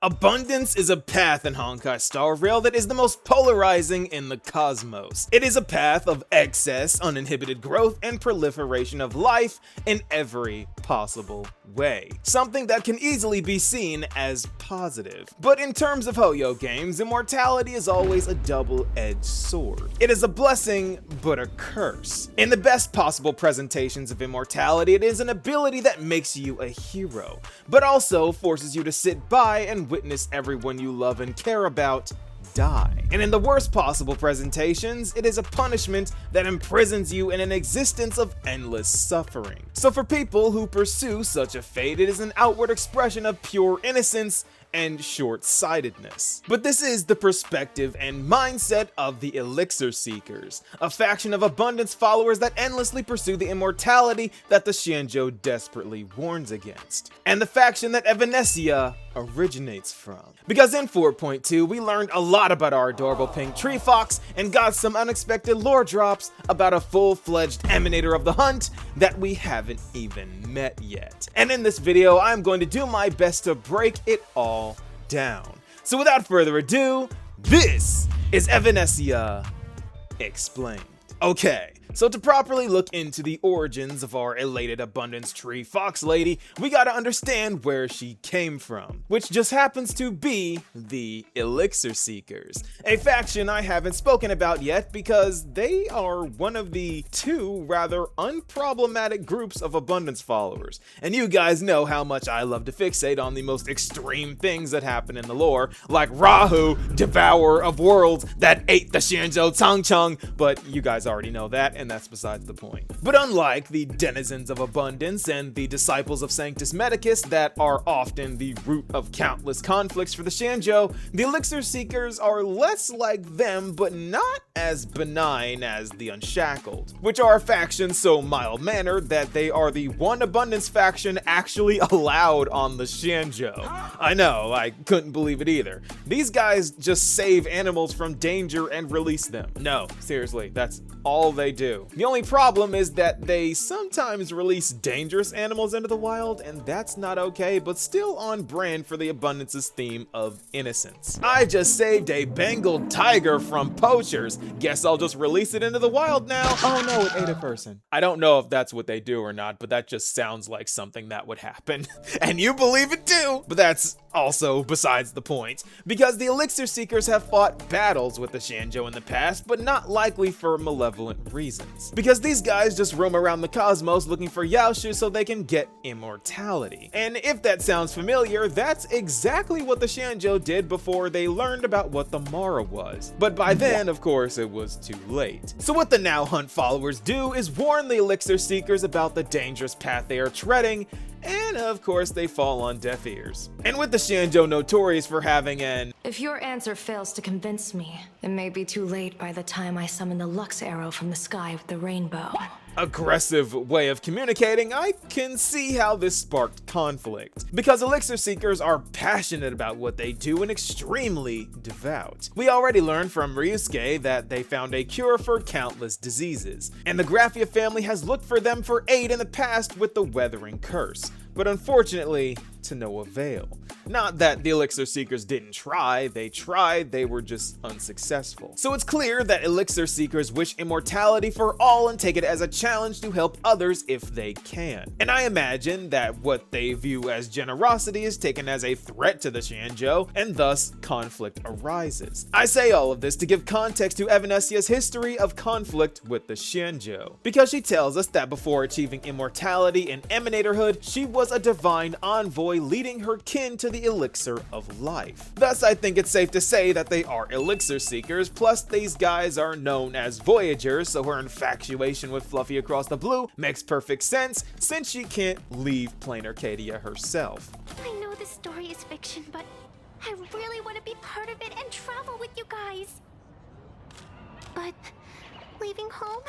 Abundance is a path in Honkai Star Rail that is the most polarizing in the cosmos. It is a path of excess, uninhibited growth, and proliferation of life in every possible way. Something that can easily be seen as positive. But in terms of Hoyo games, immortality is always a double-edged sword. It is a blessing, but a curse. In the best possible presentations of immortality, it is an ability that makes you a hero, but also forces you to sit by and witness everyone you love and care about die. And in the worst possible presentations, it is a punishment that imprisons you in an existence of endless suffering. So for people who pursue such a fate, it is an outward expression of pure innocence and short-sightedness. But this is the perspective and mindset of the Elixir Seekers, a faction of abundance followers that endlessly pursue the immortality that the Xianzhou desperately warns against, and the faction that Evanescia originates from. Because in 4.2, we learned a lot about our adorable pink tree fox and got some unexpected lore drops about a full-fledged emanator of the hunt that we haven't even met yet. And in this video, I'm going to do my best to break it all down. So without further ado, this is Evanescia Explained. Okay, so to properly look into the origins of our elated abundance tree fox lady, we gotta understand where she came from, which just happens to be the Elixir Seekers, a faction I haven't spoken about yet because they are one of the two rather unproblematic groups of abundance followers, and you guys know how much I love to fixate on the most extreme things that happen in the lore, like Rahu, devourer of worlds that ate the Xianzhou Changcheng, but you guys already know that, and that's besides the point. But unlike the denizens of abundance and the disciples of Sanctus Medicus that are often the root of countless conflicts for the Xianzhou, the Elixir Seekers are less like them but not as benign as the Unshackled, which are a faction so mild-mannered that they are the one abundance faction actually allowed on the Xianzhou. I know, I couldn't believe it either. These guys just save animals from danger and release them. No, seriously, that's all they do. The only problem is that they sometimes release dangerous animals into the wild, and that's not okay, but still on brand for the Abundance's theme of innocence. I just saved a Bengal tiger from poachers. Guess I'll just release it into the wild now. Oh no, it ate a person. I don't know if that's what they do or not, but that just sounds like something that would happen. And you believe it too! But that's also besides the point, because the Elixir Seekers have fought battles with the Xianzhou in the past, but not likely for malevolent reasons. Because these guys just roam around the cosmos looking for Yaoshu so they can get immortality. And if that sounds familiar, that's exactly what the Xianzhou did before they learned about what the Mara was. But by then, of course, it was too late. So what the Now Hunt followers do is warn the Elixir Seekers about the dangerous path they are treading, and of course they fall on deaf ears. And with the Xianzhou notorious for having an "If your answer fails to convince me, it may be too late by the time I summon the Lux arrow from the sky with the rainbow," aggressive way of communicating, I can see how this sparked conflict. Because Elixir Seekers are passionate about what they do and extremely devout. We already learned from Ryusuke that they found a cure for countless diseases, and the Graphia family has looked for them for aid in the past with the Weathering Curse, but unfortunately, to no avail. Not that the Elixir Seekers didn't try, they tried, they were just unsuccessful. So it's clear that Elixir Seekers wish immortality for all and take it as a challenge to help others if they can. And I imagine that what they view as generosity is taken as a threat to the Xianzhou, and thus conflict arises. I say all of this to give context to Evanescia's history of conflict with the Xianzhou, because she tells us that before achieving immortality and emanatorhood, she was a divine envoy leading her kin to the elixir of life. Thus, I think it's safe to say that they are Elixir Seekers, plus these guys are known as Voyagers, so her infatuation with Fluffy across the blue makes perfect sense since she can't leave plain Arcadia herself. I know this story is fiction, but I really want to be part of it and travel with you guys. But leaving home?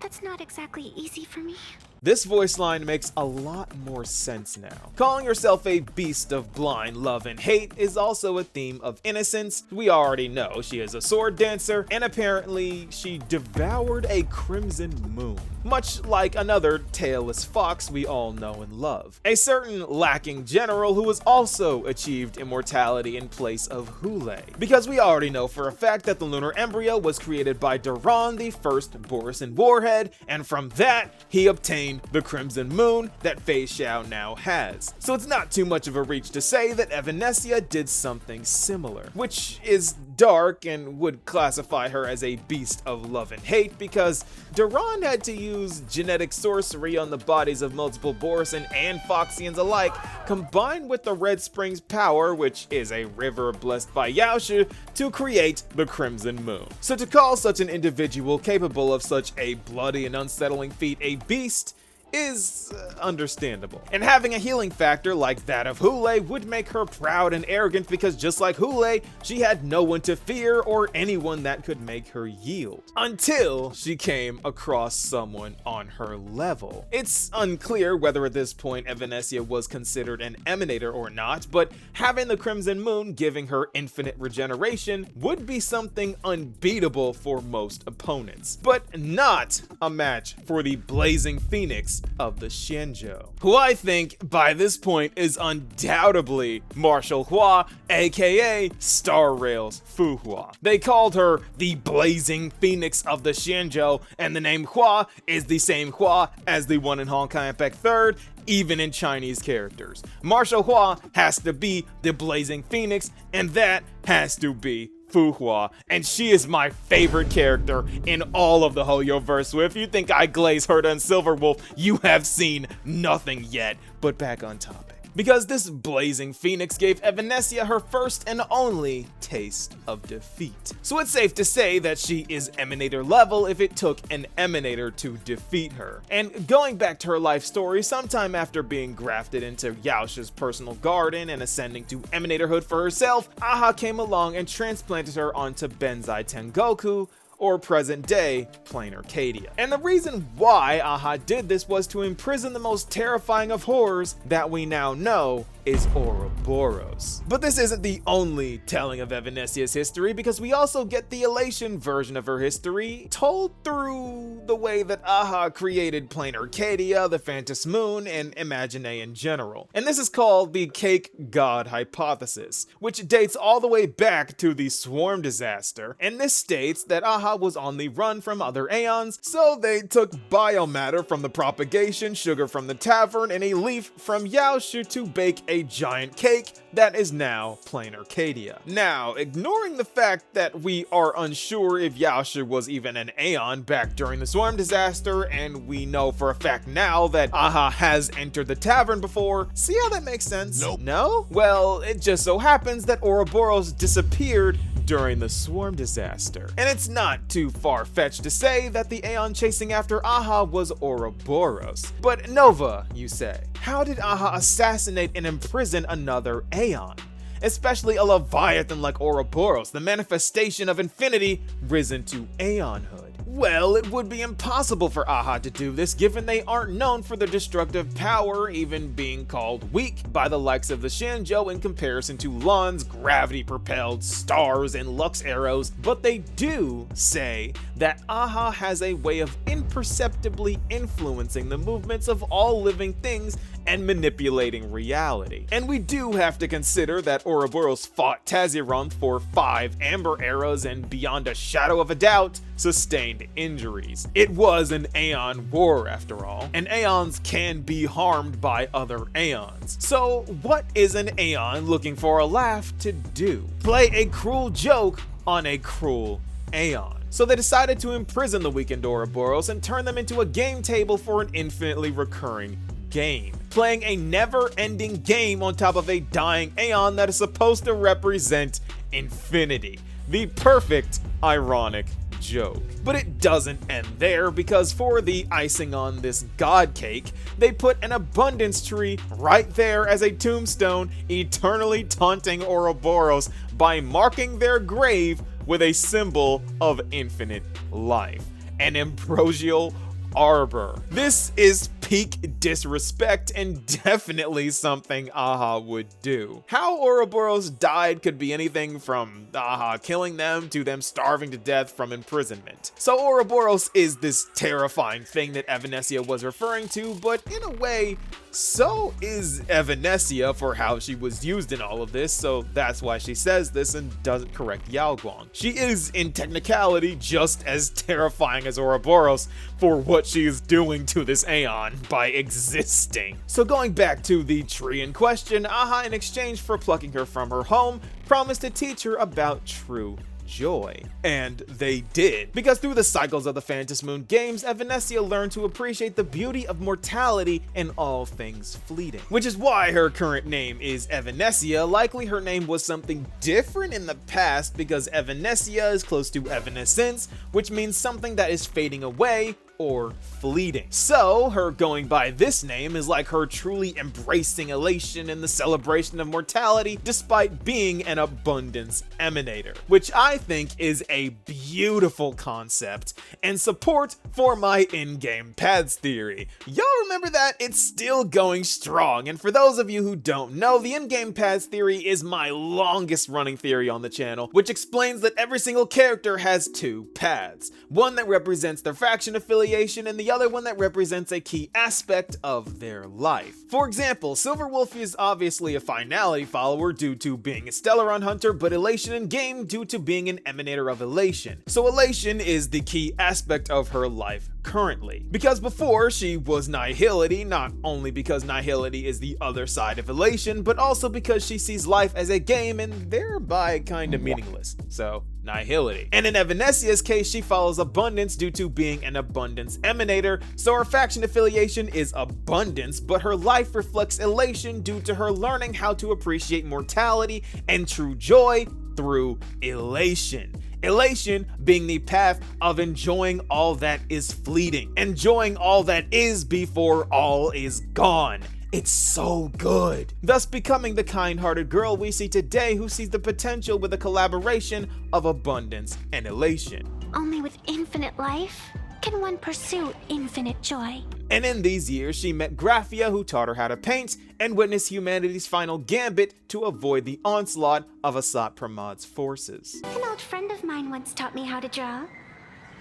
That's not exactly easy for me. This voice line makes a lot more sense now. Calling herself a beast of blind love and hate is also a theme of innocence. We already know she is a sword dancer, and apparently she devoured a crimson moon. much like another tailless fox we all know and love. A certain lacking general who has also achieved immortality in place of Hule, because we already know for a fact that the lunar embryo was created by Duran, the first Borisin warhead, and from that, he obtained the Crimson Moon that Fei Xiao now has. So it's not too much of a reach to say that Evanescia did something similar, which is dark and would classify her as a beast of love and hate because Duran had to use genetic sorcery on the bodies of multiple Borisin and Foxians alike, combined with the Red Springs power, which is a river blessed by Yaoshu, to create the Crimson Moon. So to call such an individual capable of such a bloody and unsettling feat a beast is understandable. And having a healing factor like that of Hule would make her proud and arrogant because just like Hule, she had no one to fear or anyone that could make her yield. Until she came across someone on her level. It's unclear whether at this point Evanescia was considered an emanator or not, but having the Crimson Moon giving her infinite regeneration would be something unbeatable for most opponents, but not a match for the Blazing Phoenix of the Xianzhou, who I think by this point is undoubtedly Marshal Hua, aka Star Rail's Fu Hua. They called her the Blazing Phoenix of the Xianzhou, and the name Hua is the same Hua as the one in Honkai Impact 3rd, even in Chinese characters. Marshal Hua has to be the Blazing Phoenix, and that has to be Fu Hua, and she is my favorite character in all of the Hoyo verse. So if you think I glaze Herta and Silverwolf, you have seen nothing yet. But back on topic. Because this Blazing Phoenix gave Evanescia her first and only taste of defeat. So it's safe to say that she is Emanator level if it took an Emanator to defeat her. And going back to her life story, sometime after being grafted into Yaoshu's personal garden and ascending to Emanatorhood for herself, Aha came along and transplanted her onto Benzai Tengoku, or present-day Plain Arcadia. And the reason why Aha did this was to imprison the most terrifying of horrors that we now know is Ouroboros. But this isn't the only telling of Evanescia's history, because we also get the elation version of her history told through the way that Aha created Plain Arcadia, the Phantos Moon, and Imagine in general. And this is called the Cake God Hypothesis, which dates all the way back to the Swarm disaster, and this states that Aha was on the run from other Aeons, so they took biomatter from the propagation, sugar from the tavern, and a leaf from Yaoshu to bake a giant cake that is now Plain Arcadia. Now, ignoring the fact that we are unsure if Yaoshu was even an Aeon back during the Swarm disaster, and we know for a fact now that Aha has entered the tavern before, see how that makes sense? Nope. No? Well, it just so happens that Ouroboros disappeared during the Swarm disaster. And it's not too far-fetched to say that the Aeon chasing after Aha was Ouroboros. But Nova, you say, how did Aha assassinate and imprison another Aeon? Especially a Leviathan like Ouroboros, the manifestation of infinity risen to Aeonhood. Well, it would be impossible for Aha to do this given they aren't known for their destructive power, even being called weak by the likes of the Xianzhou in comparison to Lan's gravity-propelled stars and Lux arrows, but they do say that Aha has a way of imperceptibly influencing the movements of all living things and manipulating reality. And we do have to consider that Ouroboros fought Tazironth for 5 amber arrows and beyond a shadow of a doubt, sustained injuries. It was an Aeon war after all, and Aeons can be harmed by other Aeons. So what is an Aeon looking for a laugh to do? Play a cruel joke on a cruel Aeon. So they decided to imprison the weakened Ouroboros and turn them into a game table for an infinitely recurring game, playing a never-ending game on top of a dying Aeon that is supposed to represent infinity. The perfect ironic joke. But it doesn't end there, because for the icing on this god cake, they put an abundance tree right there as a tombstone, eternally taunting Ouroboros by marking their grave with a symbol of infinite life. An ambrosial arbor. This is peak disrespect and definitely something Aha would do. How Ouroboros died could be anything from Aha killing them to them starving to death from imprisonment. So Ouroboros is this terrifying thing that Evanescia was referring to, but in a way, so is Evanescia for how she was used in all of this, so that's why she says this and doesn't correct Yao Guang. She is, in technicality, just as terrifying as Ouroboros for what she is doing to this Aeon by existing. So going back to the tree in question, Aha, in exchange for plucking her from her home, promised to teach her about true joy. And they did. Because through the cycles of the Phantom Moon games, Evanescia learned to appreciate the beauty of mortality and all things fleeting. Which is why her current name is Evanescia. Likely her name was something different in the past because Evanescia is close to evanescence, which means something that is fading away or fleeting. So her going by this name is like her truly embracing elation and the celebration of mortality despite being an abundance emanator, which I think is a beautiful concept and support for my in-game paths theory. Y'all remember that? It's still going strong, and for those of you who don't know, the in-game paths theory is my longest running theory on the channel, which explains that every single character has two paths, one that represents their faction affiliation and the other one that represents a key aspect of their life. For example, Silverwolf is obviously a finality follower due to being a Stellaron hunter, but elation in game due to being an emanator of elation. So elation is the key aspect of her life currently. Because before she was nihility, not only because nihility is the other side of elation, but also because she sees life as a game and thereby kinda meaningless. So nihility. And in Evanescia's case, she follows abundance due to being an abundance emanator, so her faction affiliation is abundance, but her life reflects elation due to her learning how to appreciate mortality and true joy through elation. Elation being the path of enjoying all that is fleeting, enjoying all that is before all is gone. It's so good. Thus becoming the kind-hearted girl we see today who sees the potential with a collaboration of abundance and elation. Only with infinite life can one pursue infinite joy. And in these years, she met Graphia, who taught her how to paint, and witnessed humanity's final gambit to avoid the onslaught of Asat Pramad's forces. An old friend of mine once taught me how to draw.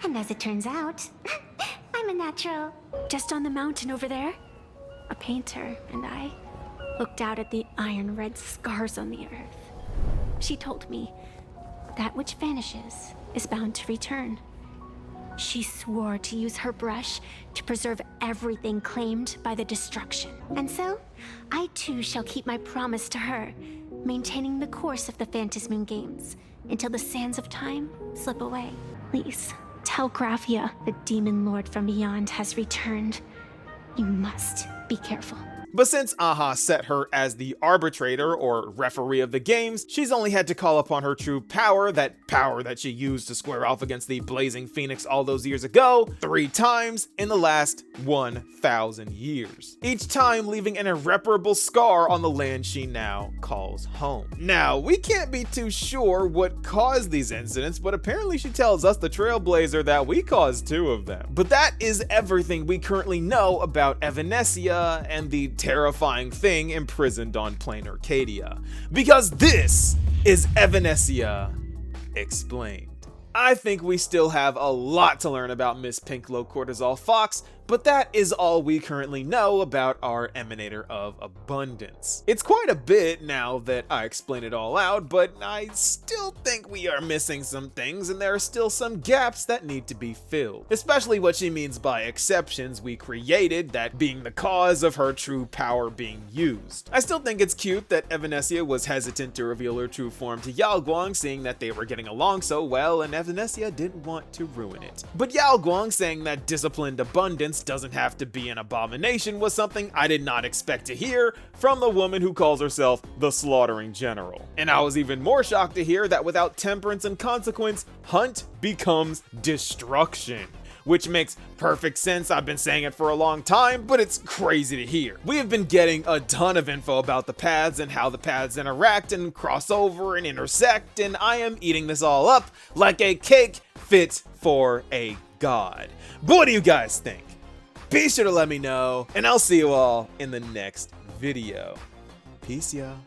And as it turns out, I'm a natural. Just on the mountain over there, a painter and I looked out at the iron red scars on the earth. She told me that which vanishes is bound to return. She swore to use her brush to preserve everything claimed by the destruction. And so, I too shall keep my promise to her, maintaining the course of the Phantom Moon games until the sands of time slip away. Please, tell Graphia the demon lord from beyond has returned. You must be careful. But since Aha set her as the arbitrator or referee of the games, she's only had to call upon her true power that she used to square off against the Blazing Phoenix all those years ago, 3 times in the last 1,000 years. Each time leaving an irreparable scar on the land she now calls home. Now, we can't be too sure what caused these incidents, but apparently she tells us, the Trailblazer, that we caused 2 of them. But that is everything we currently know about Evanescia and the terrifying thing imprisoned on plain Arcadia. Because this is Evanescia Explained. I think we still have a lot to learn about Miss Pink Low Cortisol Fox, but that is all we currently know about our Emanator of Abundance. It's quite a bit now that I explain it all out, but I still think we are missing some things and there are still some gaps that need to be filled. Especially what she means by exceptions we created, that being the cause of her true power being used. I still think it's cute that Evanescia was hesitant to reveal her true form to Yao Guang, seeing that they were getting along so well and Evanescia didn't want to ruin it. But Yao Guang saying that disciplined abundance doesn't have to be an abomination was something I did not expect to hear from the woman who calls herself the Slaughtering General. And I was even more shocked to hear that without temperance and consequence, hunt becomes destruction. Which makes perfect sense. I've been saying it for a long time, but it's crazy to hear. We have been getting a ton of info about the paths and how the paths interact and cross over and intersect, and I am eating this all up like a cake fit for a god. But what do you guys think? Be sure to let me know, and I'll see you all in the next video. Peace, y'all.